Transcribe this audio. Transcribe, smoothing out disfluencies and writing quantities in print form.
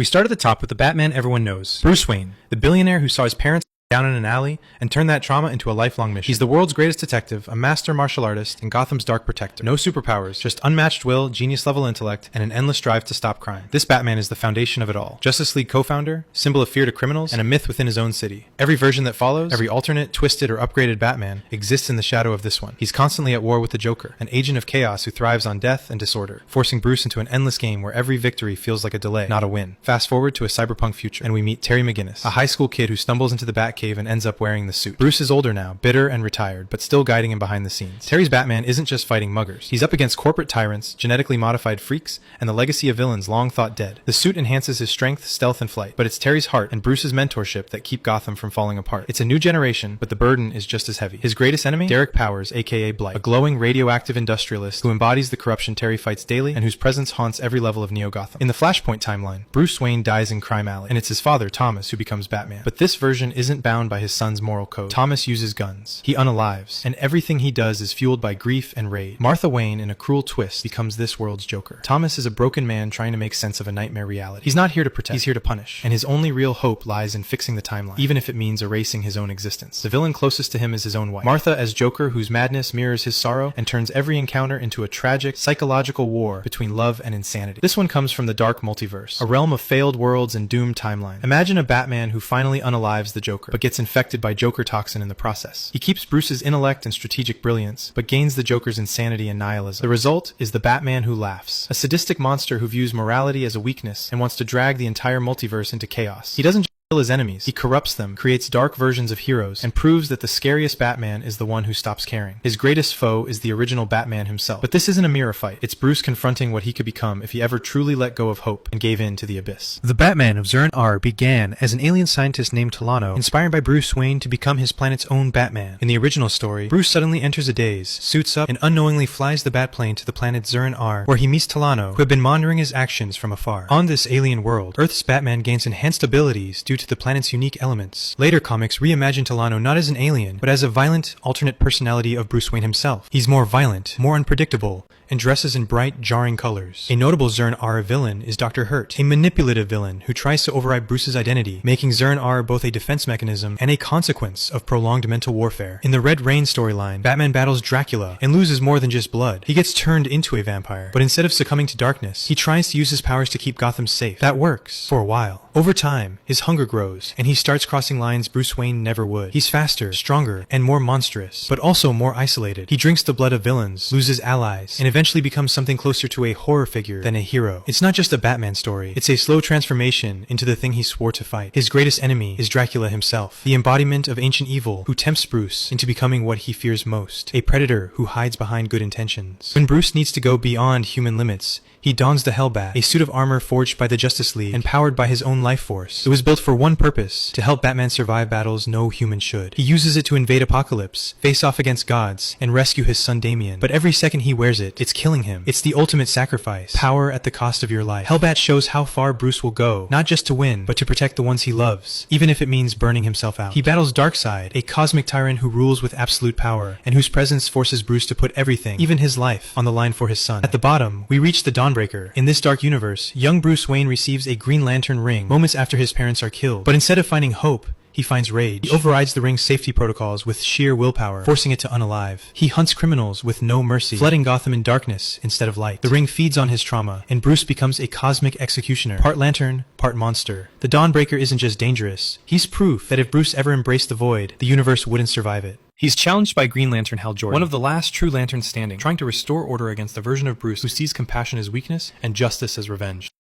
We start at the top with the Batman everyone knows, Bruce Wayne, the billionaire who saw his parents down in an alley and turned that trauma into a lifelong mission. He's the world's greatest detective, a master martial artist, and Gotham's dark protector. No superpowers, just unmatched will, genius-level intellect, and an endless drive to stop crime. This Batman is the foundation of it all. Justice League co-founder, symbol of fear to criminals, and a myth within his own city. Every version that follows, every alternate, twisted, or upgraded Batman exists in the shadow of this one. He's constantly at war with the Joker, an agent of chaos who thrives on death and disorder, forcing Bruce into an endless game where every victory feels like a delay, not a win. Fast forward to a cyberpunk future, and we meet Terry McGinnis, a high school kid who stumbles into the Batcave and ends up wearing the suit. Bruce is older now, bitter and retired, but still guiding him behind the scenes. Terry's Batman isn't just fighting muggers. He's up against corporate tyrants, genetically modified freaks, and the legacy of villains long thought dead. The suit enhances his strength, stealth, and flight, but it's Terry's heart and Bruce's mentorship that keep Gotham from falling apart. It's a new generation, but the burden is just as heavy. His greatest enemy? Derek Powers, aka Blight, a glowing radioactive industrialist who embodies the corruption Terry fights daily and whose presence haunts every level of Neo-Gotham. In the Flashpoint timeline, Bruce Wayne dies in Crime Alley, and it's his father, Thomas, who becomes Batman. But this version isn't bound by his son's moral code. Thomas uses guns. He unalives, and everything he does is fueled by grief and rage. Martha Wayne, in a cruel twist, becomes this world's Joker. Thomas is a broken man trying to make sense of a nightmare reality. He's not here to protect, he's here to punish, and his only real hope lies in fixing the timeline, even if it means erasing his own existence. The villain closest to him is his own wife. Martha as Joker, whose madness mirrors his sorrow and turns every encounter into a tragic, psychological war between love and insanity. This one comes from the dark multiverse, a realm of failed worlds and doomed timelines. Imagine a Batman who finally unalives the Joker, but gets infected by Joker toxin in the process. He keeps Bruce's intellect and strategic brilliance, but gains the Joker's insanity and nihilism. The result is the Batman who laughs, a sadistic monster who views morality as a weakness and wants to drag the entire multiverse into chaos. He doesn't kill his enemies, he corrupts them, creates dark versions of heroes, and proves that the scariest Batman is the one who stops caring. His greatest foe is the original Batman himself. But this isn't a mirror fight. It's Bruce confronting what he could become if he ever truly let go of hope and gave in to the abyss. The Batman of Zern R began as an alien scientist named Talano, inspired by Bruce Wayne to become his planet's own Batman. In the original story, Bruce suddenly enters a daze, suits up, and unknowingly flies the Batplane to the planet Zern R, where he meets Talano, who had been monitoring his actions from afar. On this alien world, Earth's Batman gains enhanced abilities due to the planet's unique elements. Later comics reimagine Talano not as an alien, but as a violent, alternate personality of Bruce Wayne himself. He's more violent, more unpredictable, and dresses in bright, jarring colors. A notable Zern R villain is Dr. Hurt, a manipulative villain who tries to override Bruce's identity, making Zern R both a defense mechanism and a consequence of prolonged mental warfare. In the Red Rain storyline, Batman battles Dracula and loses more than just blood. He gets turned into a vampire, but instead of succumbing to darkness, he tries to use his powers to keep Gotham safe. That works, for a while. Over time, his hunger grows, and he starts crossing lines Bruce Wayne never would. He's faster, stronger, and more monstrous, but also more isolated. He drinks the blood of villains, loses allies, and eventually becomes something closer to a horror figure than a hero. It's not just a Batman story, it's a slow transformation into the thing he swore to fight. His greatest enemy is Dracula himself, the embodiment of ancient evil who tempts Bruce into becoming what he fears most, a predator who hides behind good intentions. When Bruce needs to go beyond human limits, he dons the Hellbat, a suit of armor forged by the Justice League and powered by his own life force. It was built for one purpose, to help Batman survive battles no human should. He uses it to invade Apocalypse, face off against gods, and rescue his son Damian. But every second he wears it, it's killing him. It's the ultimate sacrifice, power at the cost of your life. Hellbat shows how far Bruce will go, not just to win, but to protect the ones he loves, even if it means burning himself out. He battles Darkseid, a cosmic tyrant who rules with absolute power, and whose presence forces Bruce to put everything, even his life, on the line for his son. At the bottom, we reach the Dawnbreaker. In this dark universe, young Bruce Wayne receives a Green Lantern ring moments after his parents are killed. But instead of finding hope, he finds rage. He overrides the ring's safety protocols with sheer willpower, forcing it to unalive. He hunts criminals with no mercy, flooding Gotham in darkness instead of light. The ring feeds on his trauma, and Bruce becomes a cosmic executioner, part lantern, part monster. The Dawnbreaker isn't just dangerous, he's proof that if Bruce ever embraced the void, the universe wouldn't survive it. He's challenged by Green Lantern Hal Jordan, one of the last true Lanterns standing, trying to restore order against the version of Bruce who sees compassion as weakness and justice as revenge.